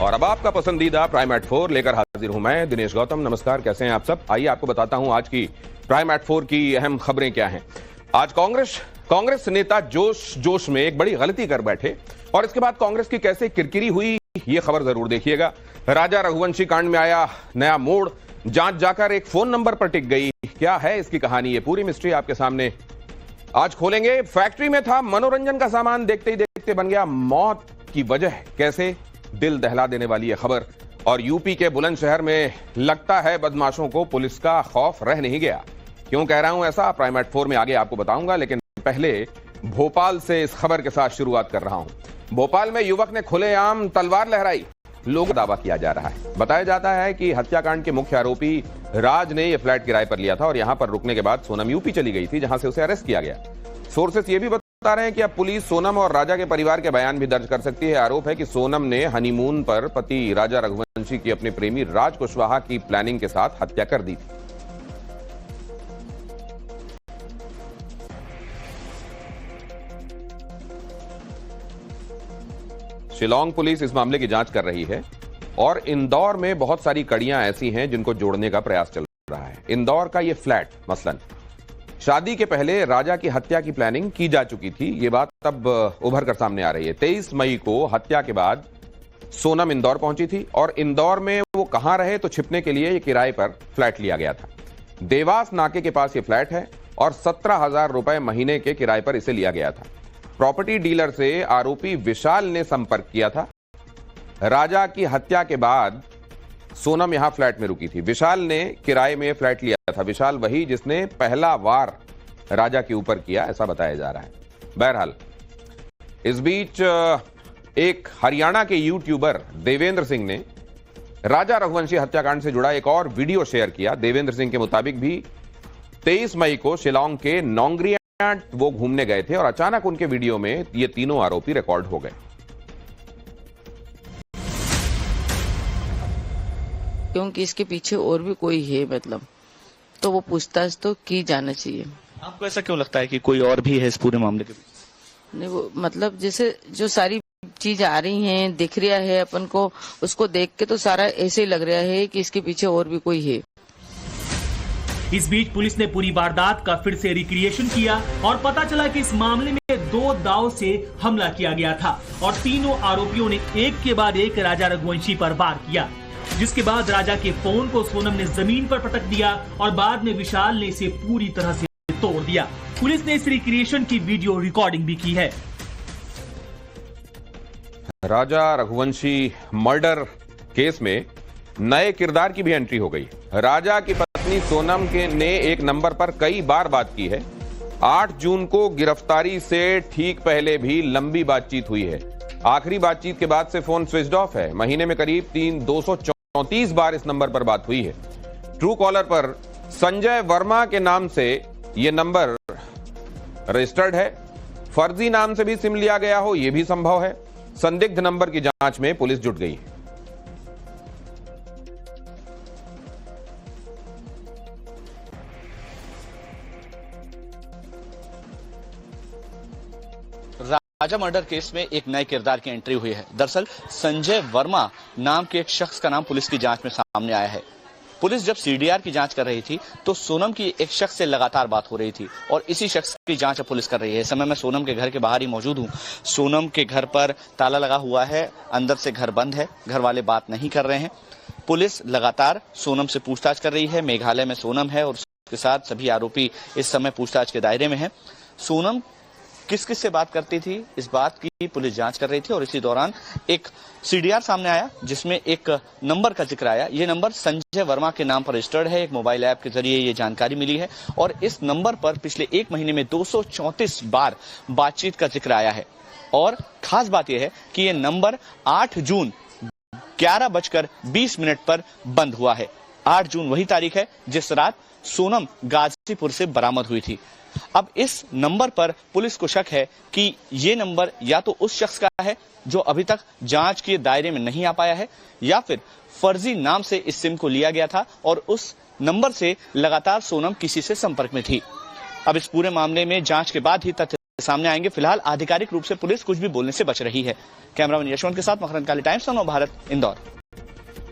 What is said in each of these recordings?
और अब आपका पसंदीदा प्राइम एट 4 लेकर हाजिर हूं मैं दिनेश गौतम। नमस्कार, कैसे हैं आप सब? आइए आपको बताता हूं आज की प्राइम एट 4 की अहम खबरें क्या हैं। आज कांग्रेस नेता जोश में एक बड़ी गलती कर बैठे और इसके बाद कांग्रेस की कैसे किरकिरी हुई, ये खबर जरूर देखिएगा। राजा रघुवंशी कांड में आया नया मोड़, जांच जाकर एक फोन नंबर पर टिक गई। क्या है इसकी कहानी, ये पूरी मिस्ट्री आपके सामने आज खोलेंगे। फैक्ट्री में था मनोरंजन का सामान, देखते ही देखते बन गया मौत की वजह, कैसे, दिल दहला देने वाली है खबर। और यूपी के बुलंदशहर में लगता है बदमाशों को पुलिस का खौफ रह नहीं गया। क्यों कह रहा हूं ऐसा, प्राइम एट 4 में आगे आपको बताऊंगा, लेकिन पहले भोपाल से इस खबर के साथ शुरुआत कर रहा हूं। भोपाल में युवक ने खुलेआम तलवार लहराई, लोग दावा किया जा रहा है। बताया जाता है कि हत्याकांड के मुख्य आरोपी राज ने यह फ्लैट किराए पर लिया था और यहां पर रुकने के बाद सोनम यूपी चली गई थी, जहां से उसे अरेस्ट किया गया। सोर्सेस ये भी बता रहे हैं कि अब पुलिस सोनम और राजा के परिवार के बयान भी दर्ज कर सकती है। आरोप है कि सोनम ने हनीमून पर पति राजा रघुवंशी की अपने प्रेमी राज कुशवाहा की प्लानिंग के साथ हत्या कर दी थी। शिलांग पुलिस इस मामले की जांच कर रही है और इंदौर में बहुत सारी कड़ियां ऐसी हैं जिनको जोड़ने का प्रयास चल रहा है। इंदौर का यह फ्लैट मसलन शादी के पहले राजा की हत्या की प्लानिंग की जा चुकी थी, यह बात अब उभर कर सामने आ रही है। 23 मई को हत्या के बाद सोनम इंदौर पहुंची थी और इंदौर में वो कहां रहे तो छिपने के लिए यह किराए पर फ्लैट लिया गया था। देवास नाके के पास यह फ्लैट है और 17,000 रुपए महीने के किराए पर इसे लिया गया था। प्रॉपर्टी डीलर से आरोपी विशाल ने संपर्क किया था। राजा की हत्या के बाद सोनम यहां फ्लैट में रुकी थी। विशाल ने किराए में फ्लैट लिया था। विशाल वही जिसने पहला वार राजा के ऊपर किया, ऐसा बताया जा रहा है। बहरहाल इस बीच एक हरियाणा के यूट्यूबर देवेंद्र सिंह ने राजा रघुवंशी हत्याकांड से जुड़ा एक और वीडियो शेयर किया। देवेंद्र सिंह के मुताबिक भी 23 मई को शिलांग के नौंगरिया वो घूमने गए थे और अचानक उनके वीडियो में ये तीनों आरोपी रिकॉर्ड हो गए। क्योंकि इसके पीछे और भी कोई है, मतलब तो वो पूछताछ तो की जाना चाहिए। आपको ऐसा क्यों लगता है कि कोई और भी है इस पूरे मामले के पीछे? नहीं, वो मतलब जैसे जो सारी चीज आ रही हैं, दिख रहा है अपन को, उसको देख के तो सारा ऐसे ही लग रहा है कि इसके पीछे और भी कोई है। इस बीच पुलिस ने पूरी वारदात का फिर से रिक्रिएशन किया और पता चला कि इस मामले में 2 दाव से हमला किया गया था और तीनों आरोपियों ने एक के बाद एक राजा रघुवंशी पर वार किया, जिसके बाद राजा के फोन को सोनम ने जमीन पर पटक दिया और बाद में विशाल ने इसे पूरी तरह से तोड़ दिया। पुलिस ने इस रिक्रिएशन की वीडियो रिकॉर्डिंग भी की है। राजा रघुवंशी मर्डर केस में नए किरदार की भी एंट्री हो गई। राजा की पत्नी सोनम ने एक नंबर पर कई बार बात की है। 8 जून को गिरफ्तारी से ठीक पहले भी लंबी बातचीत हुई है। आखिरी बातचीत के बाद से फोन स्विच ऑफ है। महीने में करीब 234 बार इस नंबर पर बात हुई है। ट्रू कॉलर पर संजय वर्मा के नाम से यह नंबर रजिस्टर्ड है। फर्जी नाम से भी सिम लिया गया हो, यह भी संभव है। संदिग्ध नंबर की जांच में पुलिस जुट गई है। राजा मर्डर केस में एक नए किरदार की एंट्री हुई है। दरअसल संजय वर्मा नाम के एक शख्स का नाम पुलिस की जांच में सामने आया है। पुलिस जब सीडीआर की जांच कर रही थी तो सोनम की एक शख्स से लगातार बात हो रही थी और इसी शख्स की जांच पुलिस कर रही है। इस समय मैं सोनम के घर के बाहर ही मौजूद हूं। सोनम के घर पर ताला लगा हुआ है, अंदर से घर बंद है, घर वाले बात नहीं कर रहे हैं। पुलिस लगातार सोनम से पूछताछ कर रही है। मेघालय में सोनम है और उसके साथ सभी आरोपी इस समय पूछताछ के दायरे में है। सोनम किस किस से बात करती थी, इस बात की पुलिस जांच कर रही थी और इसी दौरान एक सीडीआर सामने आया जिसमें एक नंबर का जिक्र आया। ये नंबर संजय वर्मा के नाम पर रजिस्टर्ड है। एक मोबाइल ऐप के जरिए ये जानकारी मिली है और इस नंबर पर पिछले 1 महीने में 234 बार बातचीत का जिक्र आया है। और खास बात यह है कि ये नंबर 8 जून 11:20 पर बंद हुआ है। 8 जून वही तारीख है जिस रात सोनम गाजीपुर से बरामद हुई थी। अब इस नंबर पर पुलिस को शक है कि ये नंबर या तो उस शख्स का है जो अभी तक जांच के दायरे में नहीं आ पाया है या फिर फर्जी नाम से इस सिम को लिया गया था और उस नंबर से लगातार सोनम किसी से संपर्क में थी। अब इस पूरे मामले में जांच के बाद ही तथ्य सामने आएंगे। फिलहाल आधिकारिक रूप से पुलिस कुछ भी बोलने से बच रही है। कैमरामैन यशवंत के साथ मकरंद काली, टाइम्स ऑफ भारत, इंदौर।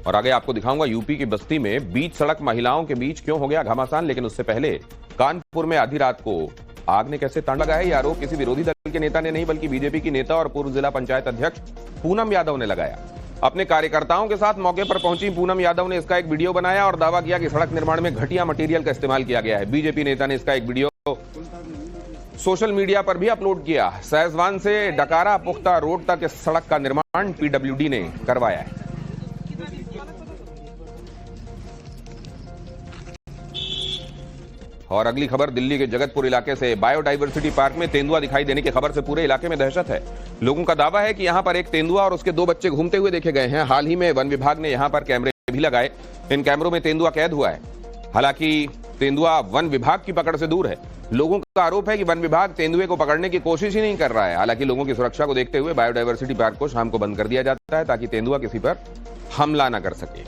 और आगे आपको दिखाऊंगा यूपी की बस्ती में बीच सड़क महिलाओं के बीच क्यों हो गया घमासान। लेकिन उससे पहले कानपुर में आधी रात को आग ने कैसे तांडव लगाया, यह आरोप किसी विरोधी दल के नेता ने नहीं बल्कि बीजेपी की नेता और पूर्व जिला पंचायत अध्यक्ष पूनम यादव ने लगाया। अपने कार्यकर्ताओं के साथ मौके पर पहुंची पूनम यादव ने इसका एक वीडियो बनाया और दावा किया कि सड़क निर्माण में घटिया मटेरियल का इस्तेमाल किया गया है। बीजेपी नेता ने इसका एक वीडियो सोशल मीडिया पर भी अपलोड किया। सहसवान से डकारा पुख्ता रोड तक इस सड़क का निर्माण पीडब्ल्यूडी ने करवाया है। और अगली खबर दिल्ली के जगतपुर इलाके से। बायोडायवर्सिटी पार्क में तेंदुआ दिखाई देने की खबर से पूरे इलाके में दहशत है। लोगों का दावा है कि यहां पर एक तेंदुआ और उसके 2 बच्चे घूमते हुए देखे गए हैं। हाल ही में वन विभाग ने यहां पर कैमरे भी लगाए। इन कैमरों में तेंदुआ कैद हुआ है। हालांकि तेंदुआ वन विभाग की पकड़ से दूर है। लोगों का आरोप है कि वन विभाग तेंदुए को पकड़ने की कोशिश ही नहीं कर रहा है। हालांकि लोगों की सुरक्षा को देखते हुए बायोडायवर्सिटी पार्क को शाम को बंद कर दिया जाता है ताकि तेंदुआ किसी पर हमला न कर सके।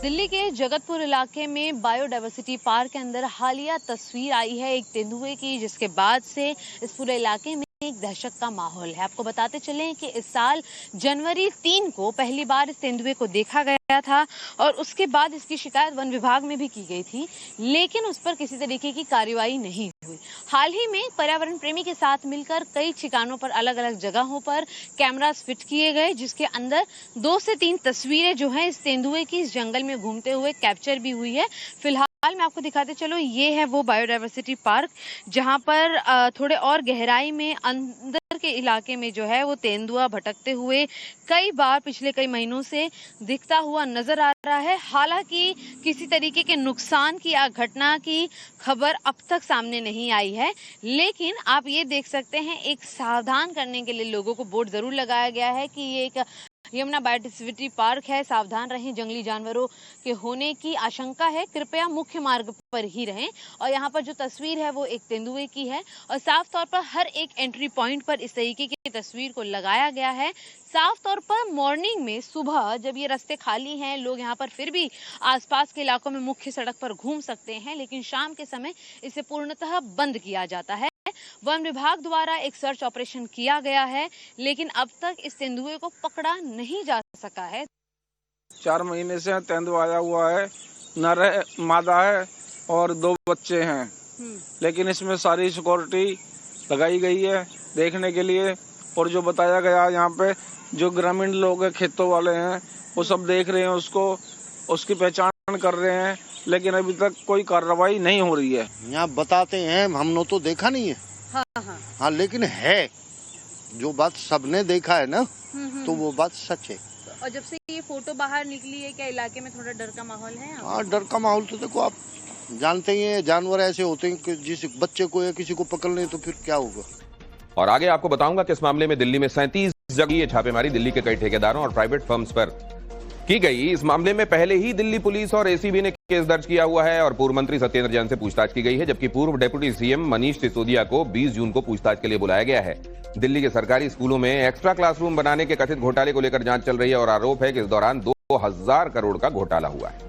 दिल्ली के जगतपुर इलाके में बायोडायवर्सिटी पार्क के अंदर हालिया तस्वीर आई है एक तेंदुए की, जिसके बाद से इस पूरे इलाके में एक दहशत का माहौल है। आपको बताते चलें कि इस साल जनवरी 3 को पहली बार इस तेंदुए को देखा गया था और उसके बाद इसकी शिकायत वन विभाग में भी की गई थी, लेकिन उस पर किसी तरीके की कार्रवाई नहीं हुई। हाल ही में पर्यावरण प्रेमी के साथ मिलकर कई ठिकानों पर अलग अलग जगहों पर कैमरास फिट किए गए, जिसके अंदर 2 से 3 तस्वीरें जो है इस तेंदुए की इस जंगल में घूमते हुए कैप्चर भी हुई है। फिलहाल मैं आपको दिखाते चलो, ये है वो बायोडायवर्सिटी पार्क जहां पर थोड़े और गहराई में अंदर के इलाके में जो है वो तेंदुआ भटकते हुए कई बार पिछले कई महीनों से दिखता हुआ नजर आ रहा है। हालांकि किसी तरीके के नुकसान की या घटना की खबर अब तक सामने नहीं आई है, लेकिन आप ये देख सकते हैं एक सावधान करने के लिए लोगों को बोर्ड जरूर लगाया गया है कि ये एक यमुना बायोडायवर्सिटी पार्क है, सावधान रहें, जंगली जानवरों के होने की आशंका है, कृपया मुख्य मार्ग पर ही रहें। और यहाँ पर जो तस्वीर है वो एक तेंदुए की है और साफ तौर पर हर एक एंट्री पॉइंट पर इस तरीके की तस्वीर को लगाया गया है। साफ तौर पर मॉर्निंग में सुबह जब ये रास्ते खाली हैं, लोग यहाँ पर फिर भी आसपास के इलाकों में मुख्य सड़क पर घूम सकते हैं, लेकिन शाम के समय इसे पूर्णतः बंद किया जाता है। वन विभाग द्वारा एक सर्च ऑपरेशन किया गया है, लेकिन अब तक इस तेंदुए को पकड़ा नहीं जा सका है। 4 महीने से तेंदुआ आया हुआ है, नर है, मादा है और 2 बच्चे हैं, लेकिन इसमें सारी सिक्योरिटी लगाई गई है देखने के लिए। और जो बताया गया यहाँ पे जो ग्रामीण लोग हैं, खेतों वाले हैं, वो सब देख रहे हैं उसको, उसकी पहचान कर रहे हैं, लेकिन अभी तक कोई कार्रवाई नहीं हो रही है। यहाँ बताते हैं, हमने तो देखा नहीं है। हाँ, लेकिन है जो बात सबने देखा है ना, तो वो बात सच है। और जब से ये फोटो बाहर निकली है, क्या इलाके में थोड़ा डर का माहौल है? हाँ, डर का माहौल तो देखो, आप जानते ही हैं, जानवर ऐसे होते हैं कि जिस बच्चे को या किसी को पकड़ लें तो फिर क्या होगा। और आगे आपको बताऊंगा कि इस मामले में दिल्ली में 37 जगह ये छापेमारी दिल्ली के कई ठेकेदारों और प्राइवेट फर्म्स पर की गई। इस मामले में पहले ही दिल्ली पुलिस और एसीबी ने केस दर्ज किया हुआ है और पूर्व मंत्री सत्येंद्र जैन से पूछताछ की गई है, जबकि पूर्व डेप्यूटी सीएम मनीष सिसोदिया को 20 जून को पूछताछ के लिए बुलाया गया है। दिल्ली के सरकारी स्कूलों में एक्स्ट्रा क्लासरूम बनाने के कथित घोटाले को लेकर जांच चल रही है और आरोप है कि इस दौरान 2000 करोड़ का घोटाला हुआ है।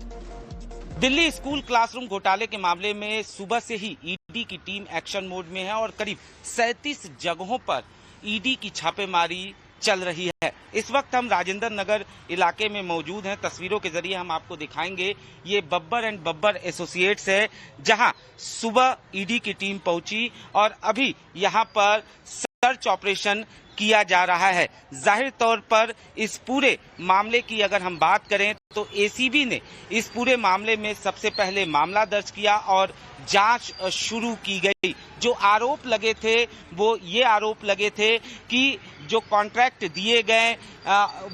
दिल्ली स्कूल क्लासरूम घोटाले के मामले में सुबह से ही ईडी की टीम एक्शन मोड में है और करीब 37 जगहों पर ईडी की छापेमारी चल रही है। इस वक्त हम राजेंद्र नगर इलाके में मौजूद हैं। तस्वीरों के जरिए हम आपको दिखाएंगे, ये बब्बर एंड बब्बर एसोसिएट्स है, जहां सुबह ईडी की टीम पहुंची और अभी यहां पर सर्च ऑपरेशन किया जा रहा है। जाहिर तौर पर इस पूरे मामले की अगर हम बात करें तो एसीबी ने इस पूरे मामले में सबसे पहले मामला दर्ज किया और जांच शुरू की गई। जो आरोप लगे थे वो ये आरोप लगे थे कि जो कॉन्ट्रैक्ट दिए गए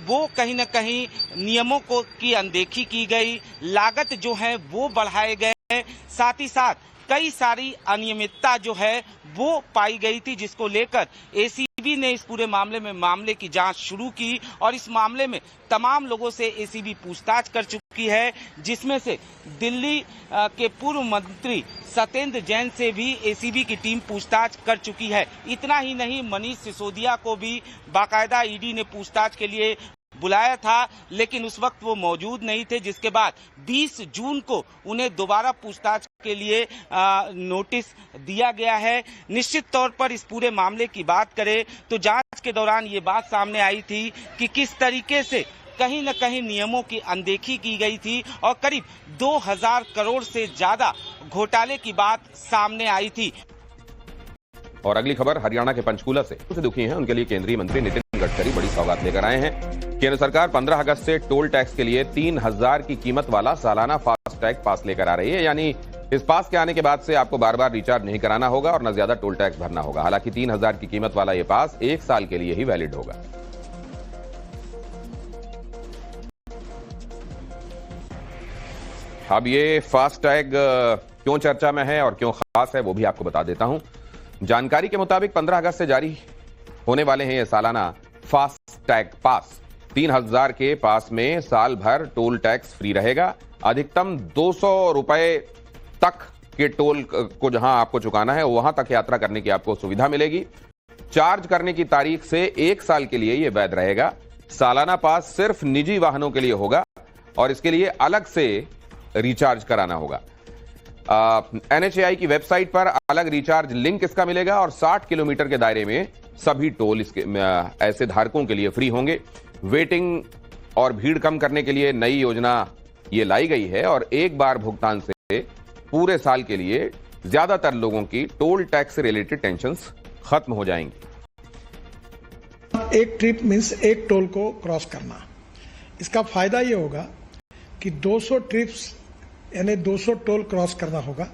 वो कहीं न कहीं नियमों को की अनदेखी की गई, लागत जो है वो बढ़ाए गए, साथ ही साथ कई सारी अनियमितता जो है वो पाई गई थी, जिसको लेकर एसीबी ने इस पूरे मामले में मामले की जांच शुरू की और इस मामले में तमाम लोगों से एसीबी पूछताछ कर चुकी है, जिसमें से दिल्ली के पूर्व मंत्री सत्येंद्र जैन से भी एसीबी की टीम पूछताछ कर चुकी है। इतना ही नहीं, मनीष सिसोदिया को भी बाकायदा ईडी ने पूछताछ के लिए बुलाया था, लेकिन उस वक्त वो मौजूद नहीं थे, जिसके बाद 20 जून को उन्हें दोबारा पूछताछ के लिए नोटिस दिया गया है। निश्चित तौर पर इस पूरे मामले की बात करें तो जांच के दौरान ये बात सामने आई थी कि किस तरीके से कहीं न कहीं नियमों की अनदेखी की गई थी और करीब 2000 करोड़ से ज्यादा घोटाले की बात सामने आई थी। और अगली खबर हरियाणा के पंचकूला से दुखी हैं, उनके लिए केंद्रीय मंत्री नितिन गडकरी बड़ी सौगात लेकर आए हैं। केंद्र सरकार 15 अगस्त से टोल टैक्स के लिए 3000 की कीमत वाला सालाना फास्ट टैग पास लेकर आ रही है। यानी इस पास के आने के बाद से आपको बार बार रिचार्ज नहीं कराना होगा और न ज्यादा टोल टैक्स भरना होगा। हालांकि 3000 की कीमत वाला यह पास 1 साल के लिए ही वैलिड होगा। अब ये फास्ट टैग क्यों चर्चा में है और क्यों खास है वो भी आपको बता देता हूं। जानकारी के मुताबिक 15 अगस्त से जारी होने वाले हैं ये सालाना फास्ट टैग पास। 3000 के पास में साल भर टोल टैक्स फ्री रहेगा। अधिकतम 200 रुपए तक के टोल को जहां आपको चुकाना है वहां तक यात्रा करने की आपको सुविधा मिलेगी। चार्ज करने की तारीख से 1 साल के लिए यह वैध रहेगा। सालाना पास सिर्फ निजी वाहनों के लिए होगा और इसके लिए अलग से रिचार्ज कराना होगा। NHAI की वेबसाइट पर अलग रिचार्ज लिंक इसका मिलेगा और 60 किलोमीटर के दायरे में सभी टोल इसके ऐसे धारकों के लिए फ्री होंगे। वेटिंग और भीड़ कम करने के लिए नई योजना ये लाई गई है और एक बार भुगतान से पूरे साल के लिए ज्यादातर लोगों की टोल टैक्स से रिलेटेड टेंशंस खत्म हो जाएंगी। एक ट्रिप मीन्स एक टोल को क्रॉस करना। इसका फायदा ये होगा कि 200 ट्रिप्स यानी 200 टोल क्रॉस करना होगा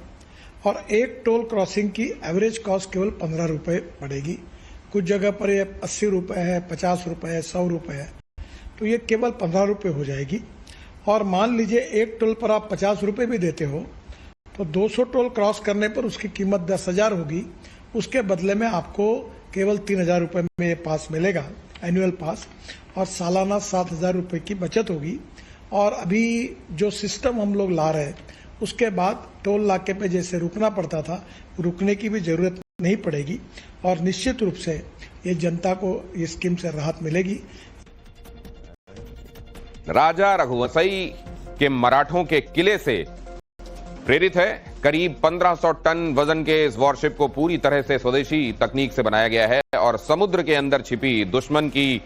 और एक टोल क्रॉसिंग की एवरेज कॉस्ट केवल 15 रुपए पड़ेगी। कुछ जगह पर ये 80 रुपए है, 50 रुपए है, 100 रुपए है, तो ये केवल 15 रुपए हो जाएगी। और मान लीजिए एक टोल पर आप 50 रुपए भी देते हो तो 200 टोल क्रॉस करने पर उसकी कीमत 10,000 होगी। उसके बदले में आपको केवल 3,000 रुपए में ये पास मिलेगा, एनुअल पास, और सालाना 7,000 रुपए की बचत होगी। और अभी जो सिस्टम हम लोग ला रहे हैं उसके बाद टोल नाके पे जैसे रुकना पड़ता था, रुकने की भी जरूरत नहीं पड़ेगी और निश्चित रूप से ये जनता को ये स्कीम से राहत मिलेगी। राजा रघुवंशई के मराठों के किले से प्रेरित है। करीब 1500 टन वजन के इस वॉरशिप को पूरी तरह से स्वदेशी तकनीक से बनाया गया है और समुद्र के अंदर छिपी दुश्मन की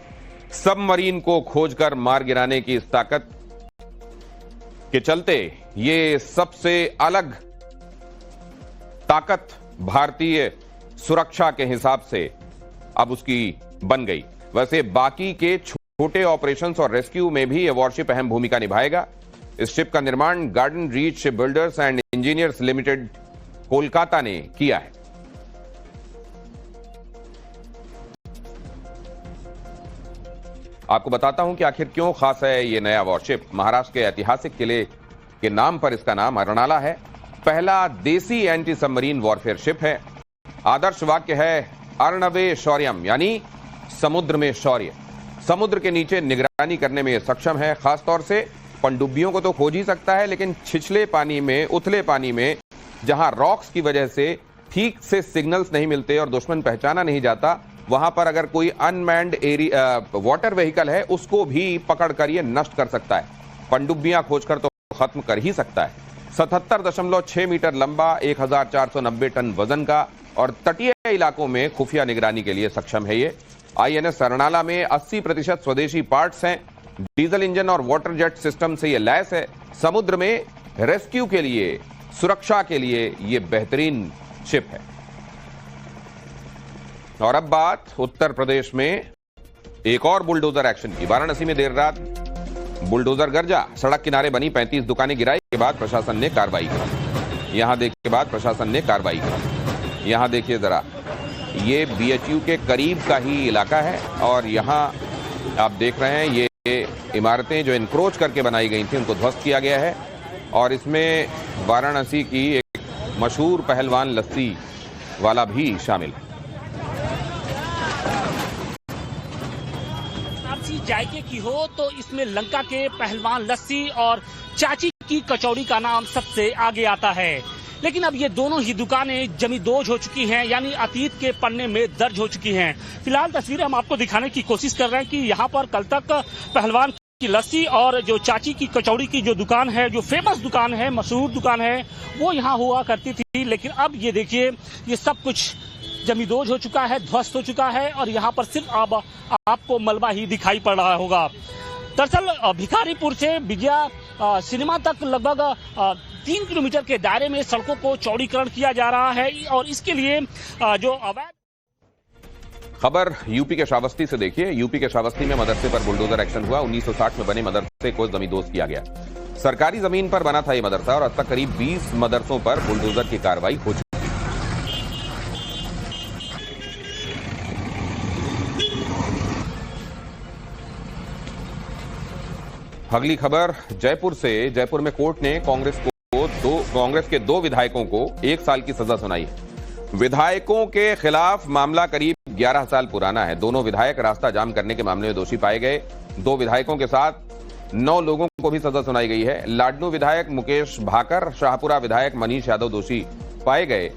सबमरीन को खोजकर मार गिराने की इस ताकत के चलते ये सबसे अलग ताकत भारतीय सुरक्षा के हिसाब से अब उसकी बन गई। वैसे बाकी के छोटे ऑपरेशंस और रेस्क्यू में भी यह वॉरशिप अहम भूमिका निभाएगा। इस शिप का निर्माण garden reach ship builders and engineers limited Kolkata ने किया है। आपको बताता हूं कि आखिर क्यों खास है ये नया वॉरशिप। महाराष्ट्र के ऐतिहासिक किले के नाम पर इसका नाम अर्नाला है। पहला देसी एंटी सबमरीन वॉरफेयर शिप है। आदर्श वाक्य है अर्णवे शौर्यम, यानी समुद्र में शौर्य। समुद्र के नीचे निगरानी करने में सक्षम है। खासतौर से पनडुब्बियों को तो खोज ही सकता है, लेकिन छिछले पानी में, उथले पानी में, जहां रॉक्स की वजह से ठीक से सिग्नल्स नहीं मिलते और दुश्मन पहचाना नहीं जाता, वहां पर अगर कोई अनमैन्ड वाटर व्हीकल है उसको भी पकड़कर ये नष्ट कर सकता है। पनडुब्बियां खोजकर तो खत्म कर ही सकता है। 77.6 मीटर लंबा, 1490 टन वजन का और तटीय इलाकों में खुफिया निगरानी के लिए सक्षम है ये। INS अर्नाला में 80% स्वदेशी पार्ट्स हैं। डीजल इंजन और वाटर जेट सिस्टम से ये लैस है। समुद्र में रेस्क्यू के लिए, सुरक्षा के लिए ये बेहतरीन शिप है। और अब बात उत्तर प्रदेश में एक और बुलडोजर एक्शन की। वाराणसी में देर रात बुलडोजर गरजा, सड़क किनारे बनी 35 दुकानें गिराई के बाद प्रशासन ने कार्रवाई की। यहां देखिए जरा, ये BHU के करीब का ही इलाका है और यहां आप देख रहे हैं ये इमारतें जो इनक्रोच करके बनाई गई थी उनको ध्वस्त किया गया है और इसमें वाराणसी की एक मशहूर पहलवान लस्सी वाला भी शामिल है। जायके की हो तो इसमें लंका के पहलवान लस्सी और चाची की कचौड़ी का नाम सबसे आगे आता है। लेकिन अब ये दोनों ही दुकानें जमींदोज हो चुकी हैं, यानी अतीत के पन्ने में दर्ज हो चुकी हैं। फिलहाल तस्वीरें हम आपको दिखाने की कोशिश कर रहे हैं कि यहाँ पर कल तक पहलवान की लस्सी और जो चाची की कचौड़ी की जो दुकान है, जो फेमस दुकान है, मशहूर दुकान है, वो यहाँ हुआ करती थी। लेकिन अब ये देखिए, ये सब कुछ जमींदोज हो चुका है, ध्वस्त हो चुका है और यहाँ पर सिर्फ अब आपको मलबा ही दिखाई पड़ रहा होगा। दरअसल भिखारीपुर से विजया सिनेमा तक लगभग 3 किलोमीटर के दायरे में सड़कों को चौड़ीकरण किया जा रहा है और इसके लिए जो अवैध खबर यूपी के श्रावस्ती से देखिए। यूपी के श्रावस्ती में मदरसे पर बुलडोजर एक्शन हुआ। 1960 में बने मदरसे को जमींदोज किया गया। सरकारी जमीन पर बना था यह मदरसा और अब तक करीब 20 मदरसों पर बुलडोजर की कार्रवाई हो चुकी। अगली खबर जयपुर से। जयपुर में कोर्ट ने कांग्रेस के 2 विधायकों को 1 साल की सजा सुनाई है। विधायकों के खिलाफ मामला करीब 11 साल पुराना है। दोनों विधायक रास्ता जाम करने के मामले में दोषी पाए गए। 2 विधायकों के साथ 9 लोगों को भी सजा सुनाई गई है। लाडनू विधायक मुकेश भाकर, शाहपुरा विधायक मनीष यादव दोषी पाए गए।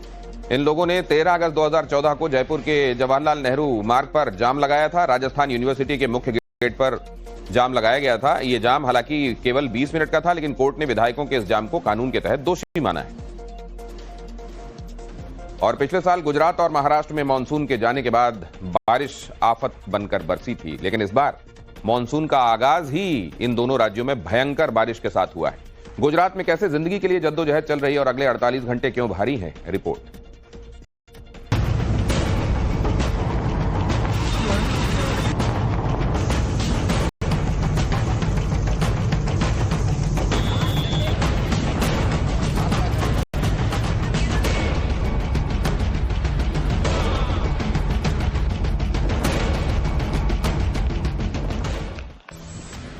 इन लोगों ने 13 अगस्त 2014 को जयपुर के जवाहरलाल नेहरू मार्ग पर जाम लगाया था। राजस्थान यूनिवर्सिटी के मुख्य गेट पर जाम लगाया गया था। यह जाम हालांकि केवल 20 मिनट का था, लेकिन कोर्ट ने विधायकों के इस जाम को कानून के तहत दोषी माना है। और पिछले साल गुजरात और महाराष्ट्र में मानसून के जाने के बाद बारिश आफत बनकर बरसी थी, लेकिन इस बार मानसून का आगाज ही इन दोनों राज्यों में भयंकर बारिश के साथ हुआ है। गुजरात में कैसे जिंदगी के लिए जद्दोजहद चल रही है और अगले 48 घंटे क्यों भारी हैं, रिपोर्ट।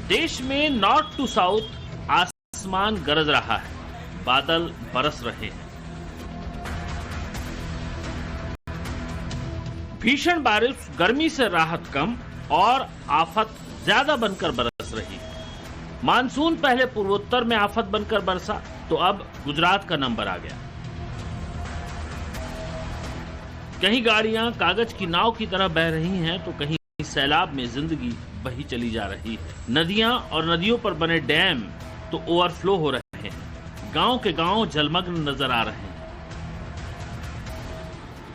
देश में नॉर्थ टू साउथ आसमान गरज रहा है, बादल बरस रहे हैं। भीषण बारिश गर्मी से राहत कम और आफत ज्यादा बनकर बरस रही है। मानसून पहले पूर्वोत्तर में आफत बनकर बरसा तो अब गुजरात का नंबर आ गया। कहीं गाड़ियां कागज की नाव की तरह बह रही हैं तो कहीं सैलाब में जिंदगी बही चली जा रही है। नदियां और नदियों पर बने डैम तो ओवरफ्लो हो रहे हैं। गांव के गांव जलमग्न नजर आ रहे हैं।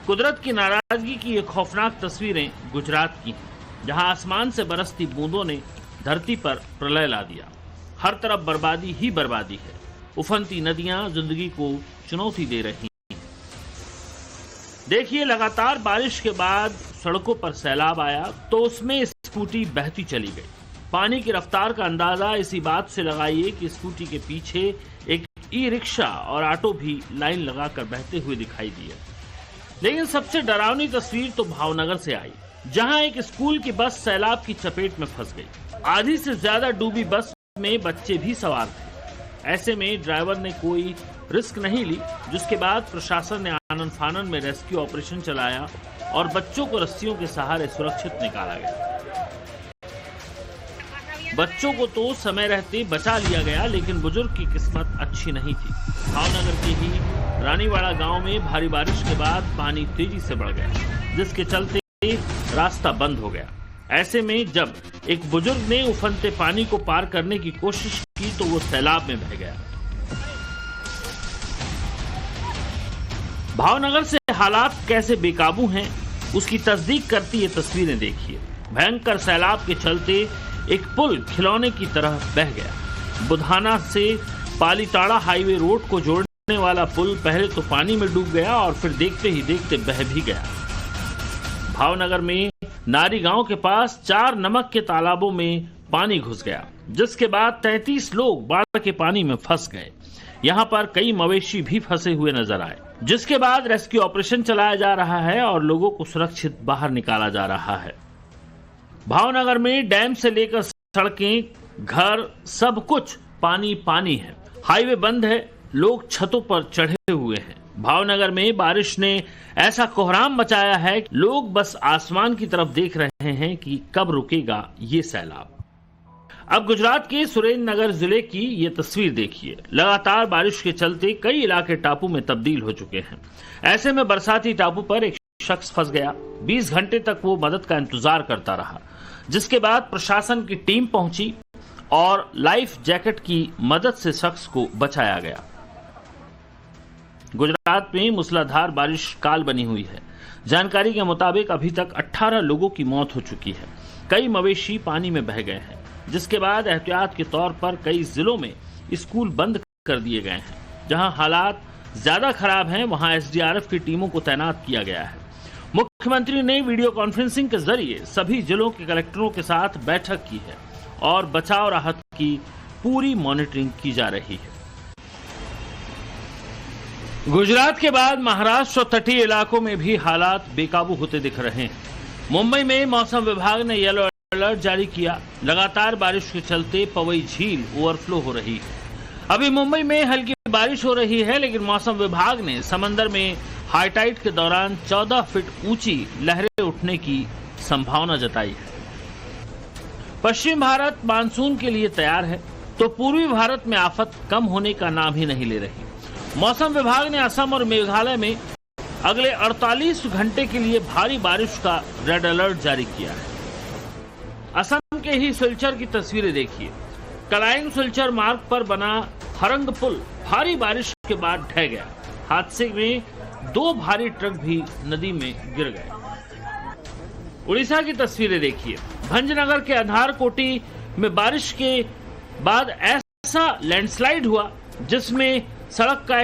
कुदरत की नाराजगी की ये खौफनाक तस्वीरें गुजरात की हैं, जहां आसमान से बरसती बूंदों ने धरती पर प्रलय ला दिया। हर तरफ बर्बादी ही बर्बादी है। उफनती नदियां जिंदगी को चुनौती दे रही हैं। देखिए, लगातार बारिश के बाद सड़कों पर सैलाब आया तो उसमें स्कूटी बहती चली गई। पानी की रफ्तार का अंदाजा इसी बात से लगाइए कि स्कूटी के पीछे एक ई रिक्शा और ऑटो भी लाइन लगाकर बहते हुए दिखाई दिए। लेकिन सबसे डरावनी तस्वीर तो भावनगर से आई, जहां एक स्कूल की बस सैलाब की चपेट में फंस गई। आधी से ज्यादा डूबी बस में बच्चे भी सवार थे। ऐसे में ड्राइवर ने कोई रिस्क नहीं ली, जिसके बाद प्रशासन ने आनन फानन में रेस्क्यू ऑपरेशन चलाया और बच्चों को रस्सियों के सहारे सुरक्षित निकाला गया। बच्चों को तो समय रहते बचा लिया गया, लेकिन बुजुर्ग की किस्मत अच्छी नहीं थी। भावनगर के ही रानीवाड़ा गांव में भारी बारिश के बाद पानी तेजी से बढ़ गया, जिसके चलते रास्ता बंद हो गया। ऐसे में जब एक बुजुर्ग ने उफनते पानी को पार करने की कोशिश की तो वो सैलाब में बह गया। भावनगर से हालात कैसे बेकाबू हैं, उसकी तस्दीक करती ये तस्वीरें देखिए। भयंकर सैलाब के चलते एक पुल खिलौने की तरह बह गया। बुधाना से पालीताड़ा हाईवे रोड को जोड़ने वाला पुल पहले तो पानी में डूब गया और फिर देखते ही देखते बह भी गया। भावनगर में नारी गांव के पास 4 नमक के तालाबों में पानी घुस गया, जिसके बाद 33 लोग बाढ़ के पानी में फंस गए। यहाँ पर कई मवेशी भी फंसे हुए नजर आए, जिसके बाद रेस्क्यू ऑपरेशन चलाया जा रहा है और लोगों को सुरक्षित बाहर निकाला जा रहा है। भावनगर में डैम से लेकर सड़कें, घर, सब कुछ पानी पानी है। हाईवे बंद है, लोग छतों पर चढ़े हुए हैं। भावनगर में बारिश ने ऐसा कोहराम मचाया है कि लोग बस आसमान की तरफ देख रहे हैं कि कब रुकेगा ये सैलाब। अब गुजरात के सुरेंद्रनगर जिले की ये तस्वीर देखिए। लगातार बारिश के चलते कई इलाके टापू में तब्दील हो चुके हैं। ऐसे में बरसाती टापू पर एक शख्स फंस गया। 20 घंटे तक वो मदद का इंतजार करता रहा, जिसके बाद प्रशासन की टीम पहुंची और लाइफ जैकेट की मदद से शख्स को बचाया गया। गुजरात में मूसलाधार बारिश काल बनी हुई है। जानकारी के मुताबिक अभी तक 18 लोगों की मौत हो चुकी है। कई मवेशी पानी में बह गए हैं, जिसके बाद एहतियात के तौर पर कई जिलों में स्कूल बंद कर दिए गए हैं। जहां हालात ज्यादा खराब हैं, वहां एसडीआरएफ की टीमों को तैनात किया गया है। मुख्यमंत्री ने वीडियो कॉन्फ्रेंसिंग के जरिए सभी जिलों के कलेक्टरों के साथ बैठक की है और बचाव राहत की पूरी मॉनिटरिंग की जा रही है। गुजरात के बाद महाराष्ट्र और तटीय इलाकों में भी हालात बेकाबू होते दिख रहे हैं। मुंबई में मौसम विभाग ने येलो अलर्ट जारी किया। लगातार बारिश के चलते पवई झील ओवरफ्लो हो रही है। अभी मुंबई में हल्की बारिश हो रही है, लेकिन मौसम विभाग ने समंदर में हाई टाइड के दौरान 14 फीट ऊंची लहरें उठने की संभावना जताई है। पश्चिम भारत मानसून के लिए तैयार है, तो पूर्वी भारत में आफत कम होने का नाम ही नहीं ले रही। मौसम विभाग ने असम और मेघालय में अगले 48 घंटे के लिए भारी बारिश का रेड अलर्ट जारी किया है। असम के ही सिलचर की तस्वीरें देखिए। कलाइंग सिलचर मार्ग पर बना हरंग पुल भारी बारिश के बाद ढह गया। हादसे में 2 भारी ट्रक भी नदी में गिर गए। उड़ीसा की तस्वीरें देखिए। भंजनगर के आधारकोटी में बारिश के बाद ऐसा लैंडस्लाइड हुआ जिसमें सड़क का